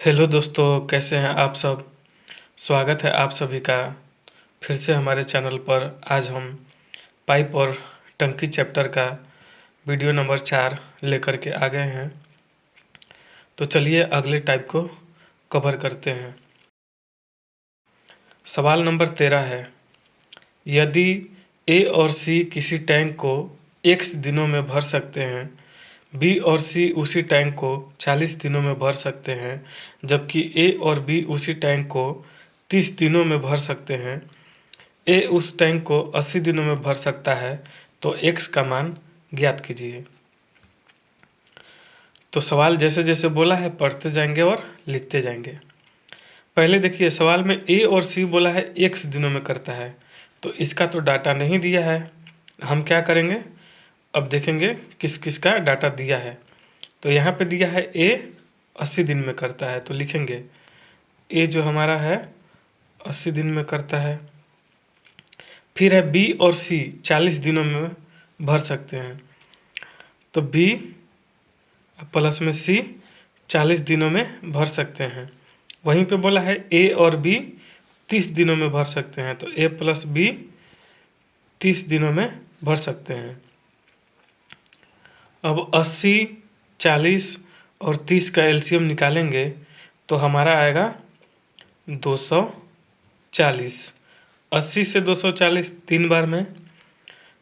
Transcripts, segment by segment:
Hello दोस्तों, कैसे हैं आप सब। स्वागत है आप सभी का फिर से हमारे चैनल पर। आज हम पाइप और टंकी चैप्टर का वीडियो नंबर 4 लेकर के आ गए हैं। तो चलिए अगले टाइप को कवर करते हैं। सवाल नंबर 13 है, यदि ए और सी किसी टैंक को x दिनों में भर सकते हैं, बी और सी उसी टैंक को 40 दिनों में भर सकते हैं, जबकि ए और बी उसी टैंक को 30 दिनों में भर सकते हैं। ए उस टैंक को 80 दिनों में भर सकता है, तो x का मान ज्ञात कीजिए। तो सवाल जैसे जैसे बोला है पढ़ते जाएंगे और लिखते जाएंगे। पहले देखिए, सवाल में ए और सी बोला है x दिनों में करता है, तो इसका तो डाटा नहीं दिया है। हम क्या करेंगे, अब देखेंगे किस किस का डाटा दिया है। तो यहाँ पे दिया है ए 80 दिन में करता है, तो लिखेंगे ए जो हमारा है 80 दिन में करता है। फिर है बी और सी 40 दिनों में भर सकते हैं, तो बी प्लस में सी 40 दिनों में भर सकते हैं। वहीं पे बोला है ए और बी 30 दिनों में भर सकते हैं, तो ए प्लस बी 30 दिनों में भर सकते हैं। अब 80, 40 और 30 का एलसीएम निकालेंगे तो हमारा आएगा 240। 80 से 240 3 बार में,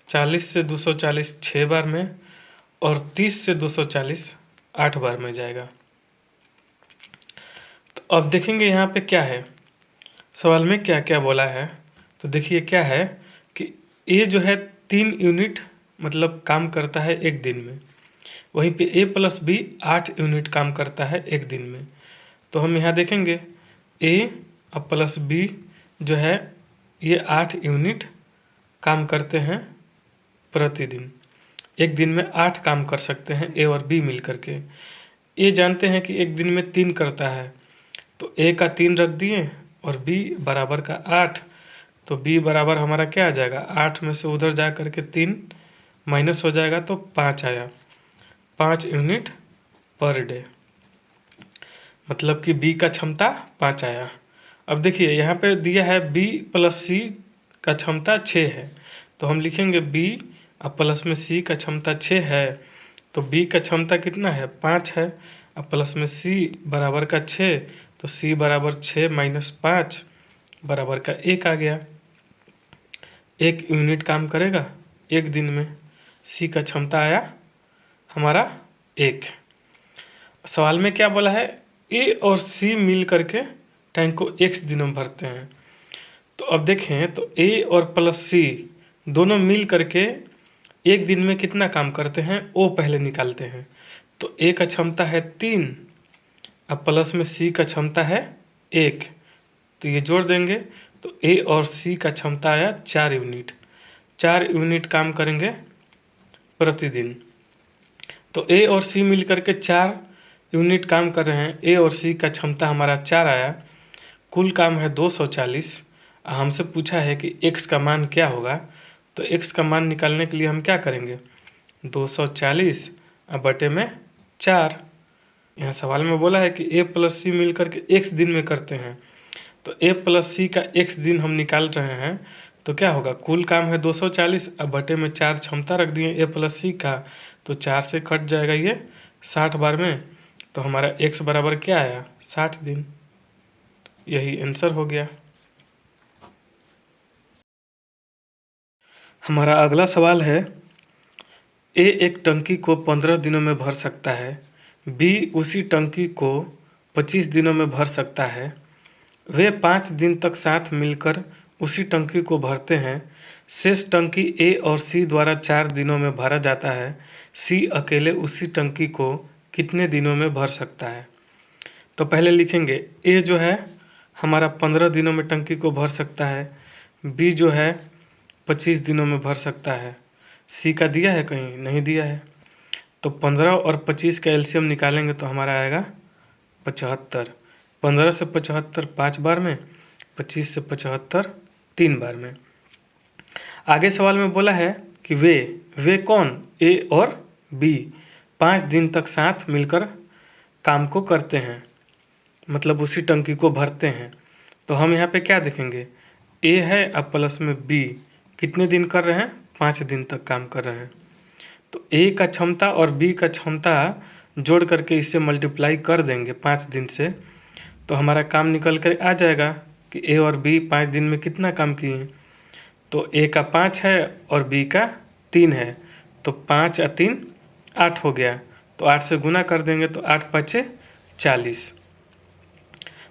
40 से 240 6 बार में, और 30 से 240 8 बार में जाएगा। तो अब देखेंगे यहाँ पे क्या है, सवाल में क्या क्या बोला है। तो देखिए क्या है कि ए जो है 3 यूनिट मतलब काम करता है एक दिन में, वहीं पे ए प्लस बी 8 यूनिट काम करता है एक दिन में। तो हम यहाँ देखेंगे ए और प्लस बी जो है ये 8 यूनिट काम करते हैं प्रतिदिन। एक दिन में 8 काम कर सकते हैं ए और बी मिल करके। ए जानते हैं कि एक दिन में 3 करता है, तो ए का 3 रख दिए और बी बराबर का 8, तो बी बराबर हमारा क्या आ जाएगा, 8 में से उधर जा करके 3 माइनस हो जाएगा तो 5 आया, 5 यूनिट पर डे, मतलब कि बी का क्षमता 5 आया। अब देखिए यहाँ पे दिया है बी प्लस सी का क्षमता 6 है, तो हम लिखेंगे बी और प्लस में सी का क्षमता 6 है, तो बी का क्षमता कितना है 5 है, और प्लस में सी बराबर का 6, तो सी बराबर 6 माइनस 5 बराबर का 1 आ गया। 1 यूनिट काम करेगा एक दिन में, सी का क्षमता आया हमारा 1। सवाल में क्या बोला है, ए और सी मिल करके टैंक को x दिनों में भरते हैं। तो अब देखें तो ए और प्लस सी दोनों मिल करके एक दिन में कितना काम करते हैं, ओ पहले निकालते हैं। तो ए का क्षमता है 3 अब प्लस में सी का क्षमता है 1, तो ये जोड़ देंगे तो ए और सी का क्षमता आया 4 यूनिट। 4 यूनिट काम करेंगे प्रतिदिन। तो ए और सी मिल करके 4 यूनिट काम कर रहे हैं, ए और सी का क्षमता हमारा 4 आया, कुल काम है 240। हमसे पूछा है कि x का मान क्या होगा, तो x का मान निकालने के लिए हम क्या करेंगे, 240 बटे में 4। यहाँ सवाल में बोला है कि a प्लस सी मिल करके x दिन में करते हैं, तो a प्लस सी का x दिन हम निकाल रहे हैं, तो क्या होगा, कुल काम है 240 अब बटे में 4 क्षमता रख दिए a प्लस सी का, तो 4 से कट जाएगा ये 60 बार में, तो हमारा x बराबर क्या आया 60 दिन। यही आंसर हो गया। हमारा अगला सवाल है, ए एक टंकी को 15 दिनों में भर सकता है, बी उसी टंकी को 25 दिनों में भर सकता है। वे 5 दिन तक साथ मिलकर उसी टंकी को भरते हैं। शेष टंकी ए और सी द्वारा 4 दिनों में भरा जाता है। सी अकेले उसी टंकी को कितने दिनों में भर सकता है। तो पहले लिखेंगे ए जो है हमारा 15 दिनों में टंकी को भर सकता है, बी जो है 25 दिनों में भर सकता है, सी का दिया है कहीं नहीं दिया है। तो 15 और 25 का एलसीएम निकालेंगे तो हमारा आएगा 75। 15 से 75 5 बार में, 25 से 75 3 बार में। आगे सवाल में बोला है कि वे कौन, ए और बी 5 दिन तक साथ मिलकर काम को करते हैं। मतलब उसी टंकी को भरते हैं। तो हम यहाँ पे क्या देखेंगे, ए है अब प्लस में बी कितने दिन कर रहे हैं, 5 दिन तक काम कर रहे हैं। तो ए का क्षमता और बी का क्षमता जोड़ करके इससे मल्टीप्लाई कर देंगे 5 दिन से, तो हमारा काम निकल कर आ जाएगा कि ए और बी 5 दिन में कितना काम किए। तो ए का 5 है और बी का 3 है, तो 5 और 3 8 हो गया। तो 8 से गुना कर देंगे तो 8 पचे 40।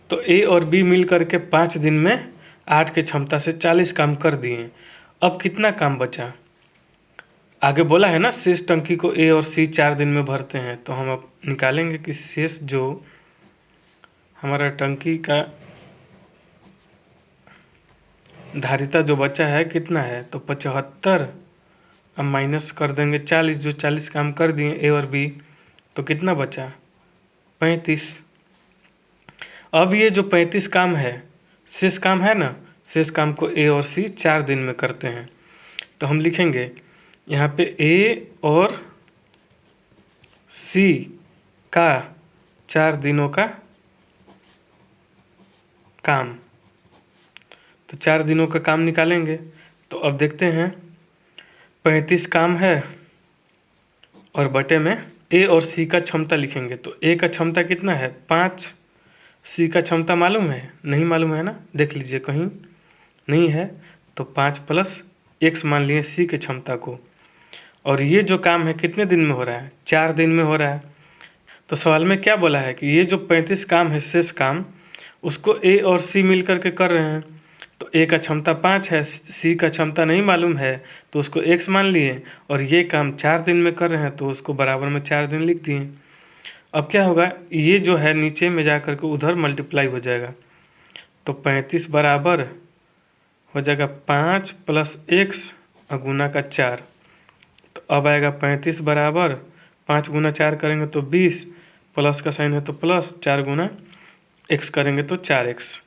तो ए और बी मिल करके 5 दिन में 8 की क्षमता से 40 काम कर दिए। अब कितना काम बचा, आगे बोला है ना शेष टंकी को ए और सी 4 दिन में भरते हैं। तो हम अब निकालेंगे कि शेष जो हमारा टंकी का धारिता जो बचा है कितना है, तो 75। अब माइनस कर देंगे 40, जो 40 काम कर दिए ए और बी, तो कितना बचा 35। अब ये जो 35 काम है शेष काम है ना, शेष काम को ए और सी 4 दिन में करते हैं। तो हम लिखेंगे यहाँ पे ए और सी का 4 दिनों का काम, तो 4 दिनों का काम निकालेंगे। तो अब देखते हैं 35 काम है और बटे में ए और सी का क्षमता लिखेंगे। तो ए का क्षमता कितना है 5, सी का क्षमता मालूम है, नहीं मालूम है ना, देख लीजिए कहीं नहीं है। तो 5 प्लस x मान लिए सी के क्षमता को। और ये जो काम है कितने दिन में हो रहा है, 4 दिन में हो रहा है। तो सवाल में क्या बोला है कि ये जो 35 काम है शेष काम, उसको ए और सी मिल करके कर रहे हैं। तो ए का क्षमता 5 है, सी का क्षमता नहीं मालूम है, तो उसको x मान लिए, और ये काम 4 दिन में कर रहे हैं तो उसको बराबर में 4 दिन लिख दिए। अब क्या होगा, ये जो है नीचे में जा कर के उधर मल्टीप्लाई हो जाएगा। तो 35 बराबर हो जाएगा 5 प्लस x और गुना का 4। तो अब आएगा 35 बराबर 5 गुना 4 करेंगे तो 20, प्लस का साइन है तो प्लस, 4 गुना x करेंगे तो 4x।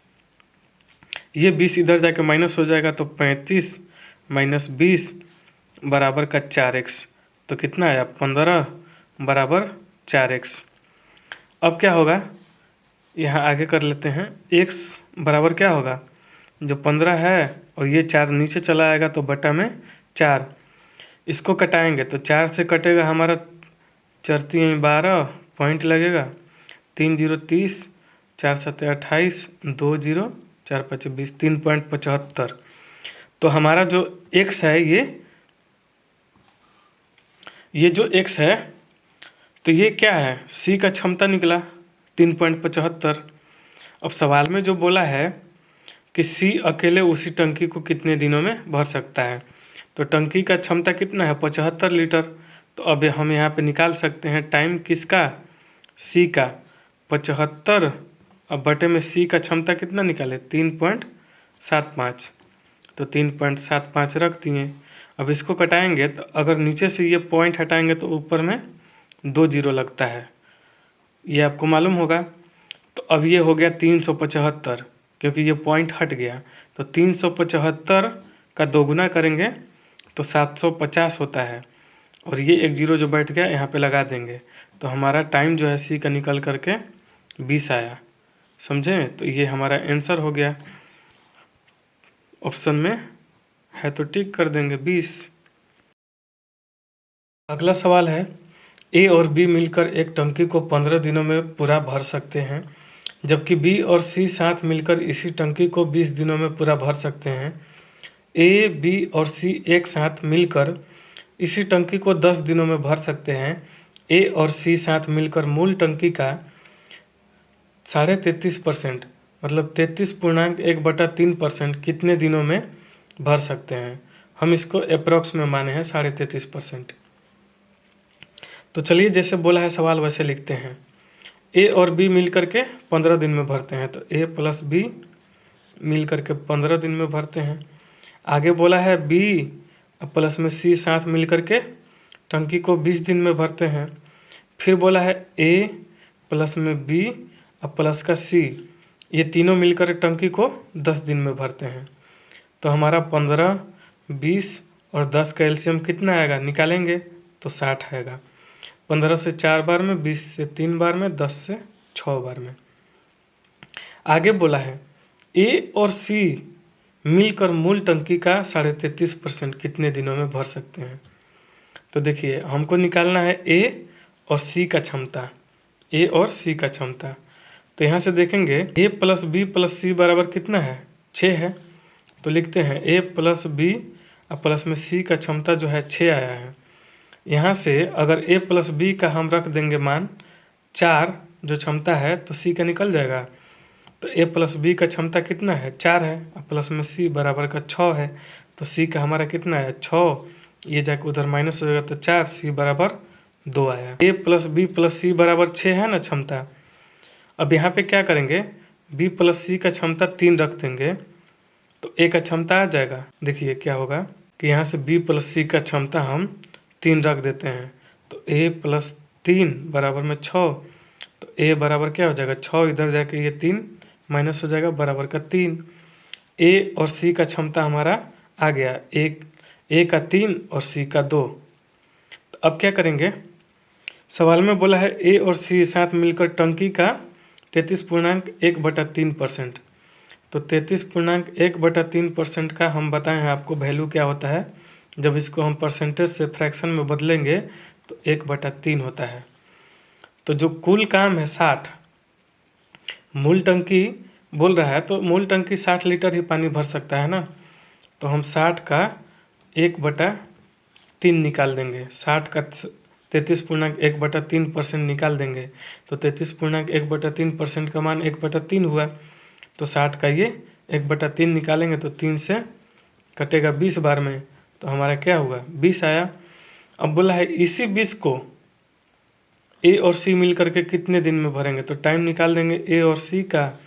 ये 20 इधर जाके माइनस हो जाएगा, तो 35 माइनस 20 बराबर का 4x। तो कितना आया 15 बराबर 4x। अब क्या होगा, यहाँ आगे कर लेते हैं, x बराबर क्या होगा, जो 15 है और ये 4 नीचे चला आएगा तो बटा में 4। इसको कटाएंगे तो 4 से कटेगा हमारा 4 3 12 पॉइंट लगेगा, 3 0 30, 4 7 28, 2 0 4 5 20, 3.75। तो हमारा जो x है ये जो x है, तो ये क्या है, c का क्षमता निकला 3.75। अब सवाल में जो बोला है कि c अकेले उसी टंकी को कितने दिनों में भर सकता है, तो टंकी का क्षमता कितना है 75 लीटर। तो अब हम यहाँ पे निकाल सकते हैं टाइम किसका, c का 75। अब बटे में c का क्षमता कितना निकाले 3.75, तो 3.75 रख दिए। अब इसको कटाएंगे तो अगर नीचे से ये पॉइंट हटाएंगे तो ऊपर में 2 जीरो लगता है, ये आपको मालूम होगा। तो अब ये हो गया 375, क्योंकि ये पॉइंट हट गया। तो 375 का दोगुना करेंगे तो 750 होता है, और ये 1 जीरो जो बैठ गया यहाँ पे लगा देंगे। तो हमारा टाइम जो है सी का निकल करके 20 आया, समझे। तो ये हमारा आंसर हो गया, ऑप्शन में है तो टिक कर देंगे 20। अगला सवाल है, ए और बी मिलकर एक टंकी को 15 दिनों में पूरा भर सकते हैं, जबकि बी और सी साथ मिलकर इसी टंकी को 20 दिनों में पूरा भर सकते हैं। ए बी और सी एक साथ मिलकर इसी टंकी को 10 दिनों में भर सकते हैं। ए और सी साथ मिलकर मूल टंकी का 33.5% मतलब 33.1/3% कितने दिनों में भर सकते हैं। हम इसको अप्रॉक्स में माने हैं 33.5%। तो चलिए जैसे बोला है सवाल वैसे लिखते हैं। ए और बी मिल करके 15 दिन में भरते हैं, तो ए प्लस बी मिल करके 15 दिन में भरते हैं। आगे बोला है बी प्लस में सी साथ मिल करके टंकी को 20 दिन में भरते हैं। फिर बोला है ए प्लस में बी प्लस का सी, ये तीनों मिलकर टंकी को 10 दिन में भरते हैं। तो हमारा 15, 20 और 10 का एलसीएम कितना आएगा निकालेंगे तो 60 आएगा। 15 से 4 बार में, 20 से 3 बार में, 10 से 6 बार में। आगे बोला है ए और सी मिलकर मूल टंकी का 33.5% कितने दिनों में भर सकते हैं। तो देखिए हमको निकालना है ए और सी का क्षमता, ए और सी का क्षमता। तो यहाँ से देखेंगे ए प्लस बी प्लस सी बराबर कितना है, 6 है। तो लिखते हैं ए प्लस बी और प्लस में सी का क्षमता जो है 6 आया है। यहाँ से अगर ए प्लस बी का हम रख देंगे मान 4 जो क्षमता है, तो सी का निकल जाएगा। तो ए प्लस बी का क्षमता कितना है, 4 है, और प्लस में सी बराबर का 6 है। तो सी का हमारा कितना है, 6, ये जाकर उधर माइनस हो जाएगा तो 4, सी बराबर 2 आया। ए प्लस बी प्लस सी बराबर 6 है ना क्षमता। अब यहाँ पे क्या करेंगे, बी प्लस सी का क्षमता 3 रख देंगे तो ए का क्षमता आ जाएगा। देखिए क्या होगा कि यहाँ से बी प्लस सी का क्षमता हम 3 रख देते हैं, तो ए प्लस 3 बराबर में 6, तो ए बराबर क्या हो जाएगा, 6 इधर जाके ये 3 माइनस हो जाएगा बराबर का 3। ए और सी का क्षमता हमारा आ गया, ए का 3 और सी का 2। तो अब क्या करेंगे, सवाल में बोला है ए और सी साथ मिलकर टंकी का 33.1/3%। तो 33.1/3% का हम बताएं हैं आपको वैल्यू क्या होता है। जब इसको हम परसेंटेज से फ्रैक्शन में बदलेंगे तो 1/3 होता है। तो जो कुल काम है 60, मूल टंकी बोल रहा है तो मूल टंकी 60 लीटर ही पानी भर सकता है ना। तो हम 60 का 1/3 निकाल देंगे, 60 का 33.1/3% निकाल देंगे। तो 33.1/3% का मान 1/3 हुआ। तो 60 का ये 1/3 निकालेंगे तो 3 से कटेगा 20 बार में, तो हमारा क्या हुआ, 20 आया। अब बोला है इसी 20 को ए और सी मिल करके कितने दिन में भरेंगे। तो टाइम निकाल देंगे ए और सी का,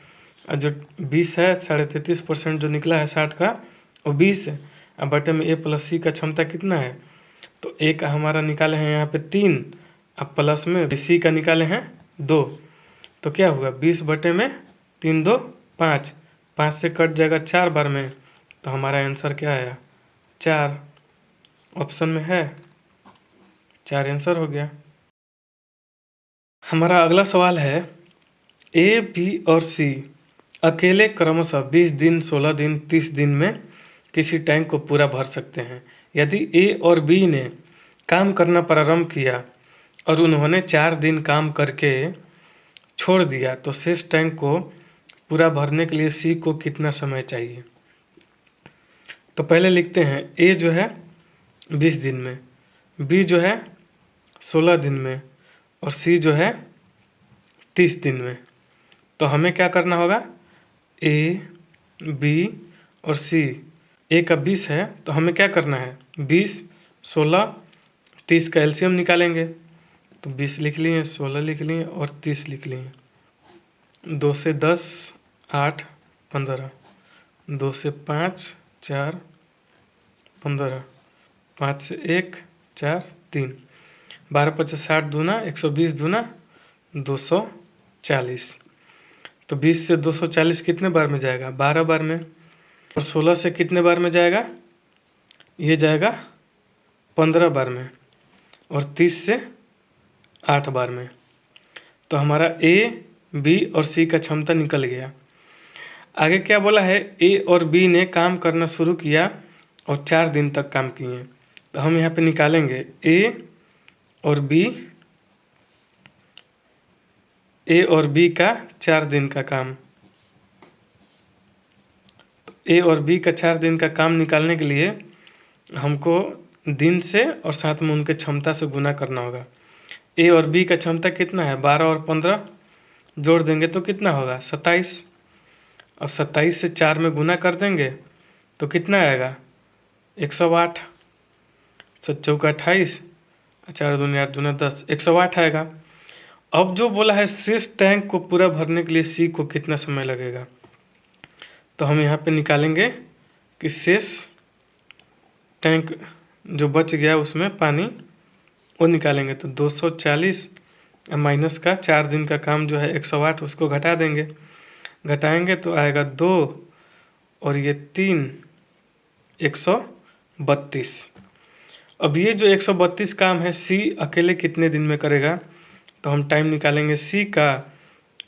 जो 20 है 33.5% जो निकला है 60 का वो 20 है। अब बटे में ए प्लस सी का क्षमता कितना है, तो ए का हमारा निकाले हैं यहाँ पे 3, अब प्लस में सी का निकाले हैं 2। तो क्या हुआ, 20 बटे में 3 2 5, 5 से कट जाएगा 4 बार में। तो हमारा आंसर क्या आया, 4। ऑप्शन में है 4 आंसर हो गया। हमारा अगला सवाल है ए बी और सी अकेले क्रमशः 20 दिन 16 दिन 30 दिन में किसी टैंक को पूरा भर सकते हैं। यदि ए और बी ने काम करना प्रारंभ किया और उन्होंने 4 दिन काम करके छोड़ दिया तो शेष टैंक को पूरा भरने के लिए सी को कितना समय चाहिए। तो पहले लिखते हैं ए जो है 20 दिन में, बी जो है 16 दिन में और सी जो है 30 दिन में। तो हमें क्या करना होगा, ए बी और सी, ए का 20 है तो हमें क्या करना है, 20 16 30 का एलसीएम निकालेंगे। तो 20 लिख लिए, 16 लिख लिए और 30 लिख लिए। 2 से 10 8 15, 2 से 5 4 15, 5 से 1 4 3, 12 5 60 दूना 120 दूना 240। तो 20 से 240 कितने बार में जाएगा, 12 बार में। और 16 से कितने बार में जाएगा, ये जाएगा 15 बार में। और 30 से 8 बार में। तो हमारा ए बी और सी का क्षमता निकल गया। आगे क्या बोला है, ए और बी ने काम करना शुरू किया और 4 दिन तक काम किए। तो हम यहाँ पे निकालेंगे ए और बी का 4 दिन का काम। ए और बी का 4 दिन का काम निकालने के लिए हमको दिन से और साथ में उनके क्षमता से गुना करना होगा। ए और बी का क्षमता कितना है, 12 और 15 जोड़ देंगे तो कितना होगा, 27। अब 27 से 4 में गुना कर देंगे तो कितना आएगा, 108। 7 चौका 28, 4 दूनी 8 दूना 10, 108 आएगा। अब जो बोला है शेष टैंक को पूरा भरने के लिए सी को कितना समय लगेगा। तो हम यहाँ पे निकालेंगे कि शेष टैंक जो बच गया उसमें पानी वो निकालेंगे। तो 240 माइनस का 4 दिन का काम जो है 108, उसको घटा देंगे, घटाएंगे तो आएगा 2 और ये 3, 132। अब ये जो 132 काम है सी अकेले कितने दिन में करेगा। तो हम टाइम निकालेंगे सी का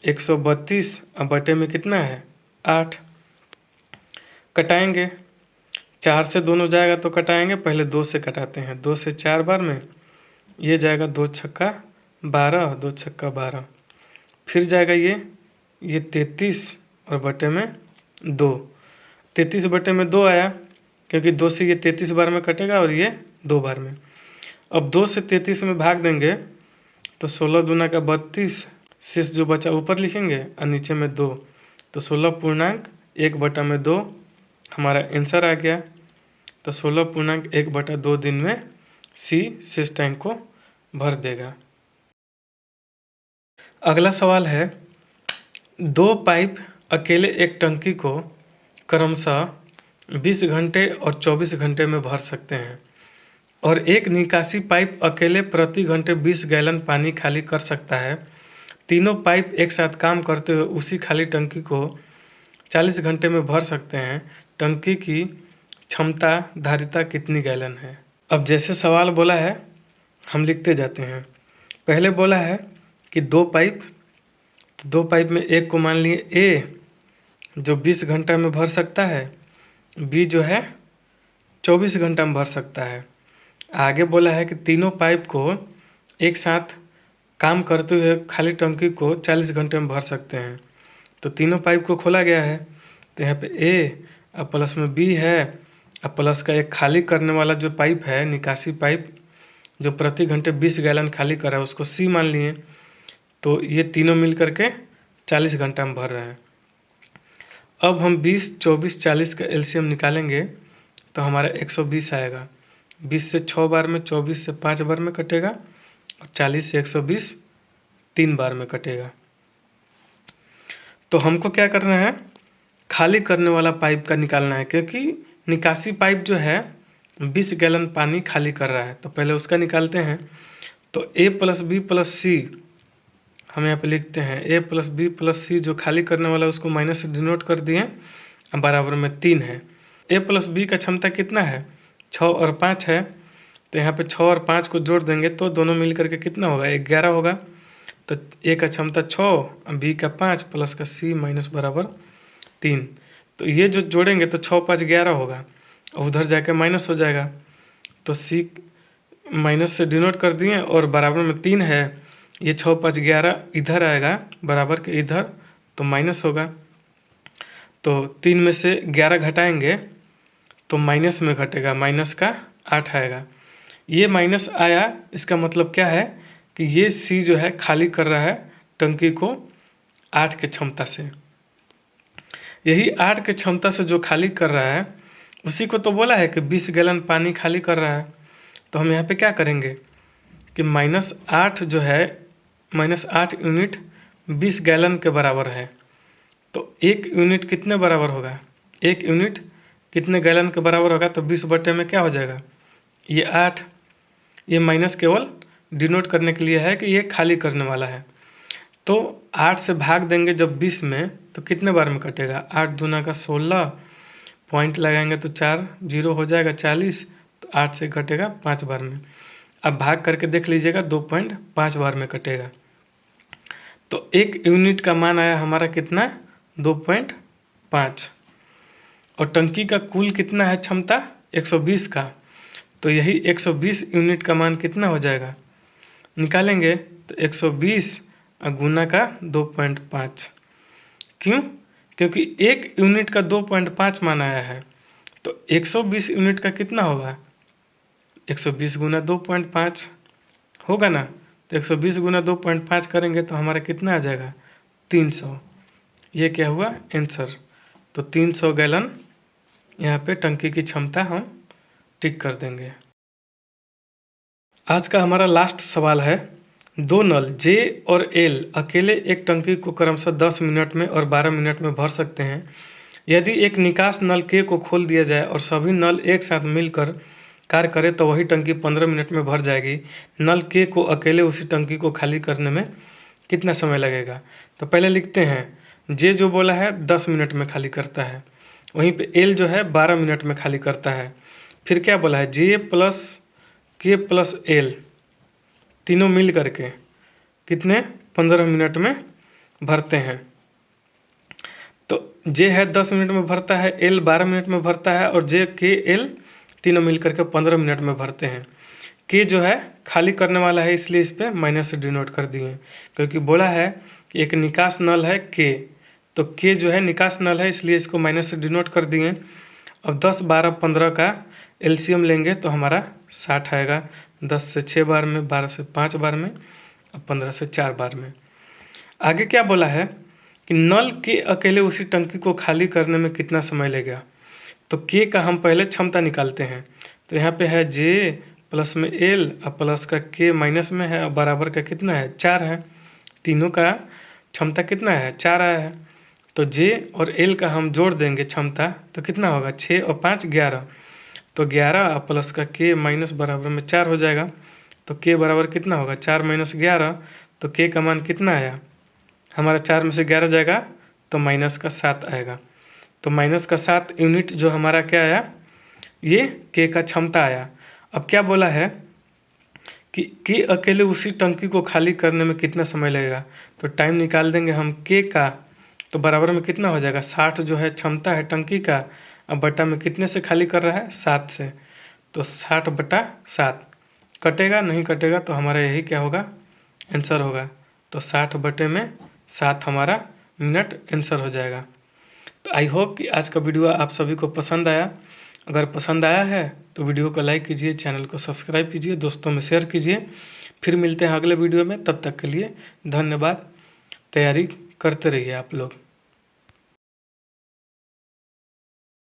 132 अब बटे में कितना है 8। कटाएंगे, 4 से दोनों जाएगा तो कटाएंगे, पहले 2 से कटाते हैं। 2 से 4 बार में ये जाएगा 2 छक्का 12, 2 छक्का 12। फिर जाएगा ये 33 और बटे में 2। 33 बटे में 2 आया, क्योंकि 2 से ये 33 बार में कटेगा और ये 2 बार में। अब 2 से 33 में भाग देंगे तो 16 दूना का 32, शेष जो बचा ऊपर लिखेंगे और नीचे में 2, तो 16.1/2 हमारा आंसर आ गया। तो 16.1/2 दिन में सी शेष टैंक को भर देगा। अगला सवाल है, 2 पाइप अकेले एक टंकी को क्रमशः 20 घंटे और 24 घंटे में भर सकते हैं और एक निकासी पाइप अकेले प्रति घंटे 20 गैलन पानी खाली कर सकता है। तीनों पाइप एक साथ काम करते हुए उसी खाली टंकी को 40 घंटे में भर सकते हैं। टंकी की क्षमता धारिता कितनी गैलन है? अब जैसे सवाल बोला है हम लिखते जाते हैं। पहले बोला है कि 2 पाइप, तो 2 पाइप में एक को मान लिए ए जो 20 घंटा में भर सकता है, बी जो है 24 घंटा में भर सकता है। आगे बोला है कि तीनों पाइप को एक साथ काम करते हुए खाली टंकी को 40 घंटे में भर सकते हैं। तो तीनों पाइप को खोला गया है, तो यहाँ पे ए और प्लस में बी है और प्लस का एक खाली करने वाला जो पाइप है, निकासी पाइप जो प्रति घंटे 20 गैलन खाली कर रहा है, उसको सी मान लिए। तो ये तीनों मिल करके 40 घंटा में भर रहे हैं। अब हम 20, 24, 40 का एलसीएम निकालेंगे तो हमारा 120 आएगा। 20 से 6 बार में, 24 से 5 बार में कटेगा और 40 से 120 3 बार में कटेगा। तो हमको क्या करना है, खाली करने वाला पाइप का निकालना है, क्योंकि निकासी पाइप जो है 20 गैलन पानी खाली कर रहा है। तो पहले उसका निकालते हैं। तो ए प्लस बी प्लस सी हम यहाँ पे लिखते हैं। ए प्लस बी प्लस सी जो खाली करने वाला है उसको माइनस से डिनोट कर दिए, बराबर में 3 है। ए प्लस बी का क्षमता कितना है 6 और 5 है। तो यहाँ पे 6 और 5 को जोड़ देंगे तो दोनों मिल करके कितना होगा 11 होगा। तो ए का क्षमता 6, बी का 5 प्लस का सी माइनस बराबर 3। तो ये जो जोड़ेंगे तो 6 5 11 होगा और उधर जाके माइनस हो जाएगा। तो सी माइनस से डिनोट कर दिए और बराबर में 3 है। ये 6 5 11 इधर आएगा बराबर के इधर, तो माइनस होगा। तो 3 में से 11 घटाएंगे तो माइनस में घटेगा, माइनस का 8 आएगा। ये माइनस आया, इसका मतलब क्या है कि ये सी जो है खाली कर रहा है टंकी को 8 के क्षमता से। यही 8 के क्षमता से जो खाली कर रहा है उसी को तो बोला है कि 20 गैलन पानी खाली कर रहा है। तो हम यहाँ पे क्या करेंगे कि -8 जो है, -8 यूनिट 20 गैलन के बराबर है। तो 1 यूनिट कितने बराबर होगा, 1 यूनिट कितने गैलन के बराबर होगा? तो 20 बटे में क्या हो जाएगा, ये 8। ये माइनस केवल डिनोट करने के लिए है कि ये खाली करने वाला है। तो 8 से भाग देंगे जब 20 में तो कितने बार में कटेगा, 8 दूना का 16, पॉइंट लगाएंगे तो 4 0 हो जाएगा 40। तो 8 से कटेगा 5 बार में। अब भाग करके देख लीजिएगा 2.5 बार में कटेगा। तो 1 यूनिट का मान आया हमारा कितना 2.5। और टंकी का कुल कितना है क्षमता 120 का। तो यही 120 यूनिट का मान कितना हो जाएगा, निकालेंगे तो 120 गुना का 2.5। क्यों? क्योंकि 1 यूनिट का 2.5 मान आया है। तो 120 यूनिट का कितना होगा, 120 गुना 2.5 होगा ना। तो 120 गुना 2.5 करेंगे तो हमारा कितना आ जाएगा 300। ये क्या हुआ आंसर। तो 300 गैलन यहाँ पे टंकी की क्षमता हम टिक कर देंगे। आज का हमारा लास्ट सवाल है, 2 नल जे और एल अकेले एक टंकी को क्रमशः 10 मिनट में और 12 मिनट में भर सकते हैं। यदि एक निकास नल के को खोल दिया जाए और सभी नल एक साथ मिलकर कार्य करें तो वही टंकी 15 मिनट में भर जाएगी। नल के को अकेले उसी टंकी को खाली करने में कितना समय लगेगा? तो पहले लिखते हैं, जे जो बोला है 10 मिनट में खाली करता है, वहीं पे एल जो है 12 मिनट में खाली करता है। फिर क्या बोला है, जे प्लस के प्लस एल तीनों मिल करके कितने 15 मिनट में भरते हैं। तो जे है 10 मिनट में भरता है, एल 12 मिनट में भरता है और जे के एल तीनों मिलकर के 15 मिनट में भरते हैं। के जो है खाली करने वाला है, इसलिए इस पर माइनस से डिनोट कर दिए, क्योंकि बोला है कि एक निकास नल है के, तो के जो है निकास नल है, इसलिए इसको माइनस से डिनोट कर दिए। अब 10, 12, 15 का एलसीएम लेंगे तो हमारा 60 आएगा। 10 से 6 बार में, 12 से 5 बार में, और 15 से 4 बार में। आगे क्या बोला है कि नल के अकेले उसी टंकी को खाली करने में कितना समय लगेगा। तो के का हम पहले क्षमता निकालते हैं। तो यहाँ पे है जे प्लस में एल और प्लस का के माइनस में है और बराबर का कितना है 4 है। तीनों का क्षमता कितना है 4 आया है। तो जे और एल का हम जोड़ देंगे क्षमता, तो कितना होगा 6 और 5 11। तो 11 और प्लस का के माइनस बराबर में 4 हो जाएगा। तो के बराबर कितना होगा 4 माइनस 11। तो के का मान कितना आया हमारा 4 में से 11 जाएगा तो माइनस का 7 आएगा। तो माइनस का 7 यूनिट जो हमारा क्या आया, ये के का क्षमता आया। अब क्या बोला है कि के अकेले उसी टंकी को खाली करने में कितना समय लगेगा। तो टाइम निकाल देंगे हम के का, तो बराबर में कितना हो जाएगा 60 जो है क्षमता है टंकी का, अब बटा में कितने से खाली कर रहा है 7 से। तो 60 बटा 7 कटेगा, नहीं कटेगा तो हमारा यही क्या होगा आंसर होगा। तो 60 बटे में 7 हमारा मिनट आंसर हो जाएगा। तो आई होप कि आज का वीडियो आप सभी को पसंद आया। अगर पसंद आया है तो वीडियो को लाइक कीजिए, चैनल को सब्सक्राइब कीजिए, दोस्तों में शेयर कीजिए। फिर मिलते हैं अगले वीडियो में, तब तक के लिए धन्यवाद। तैयारी करते रहिए आप लोग।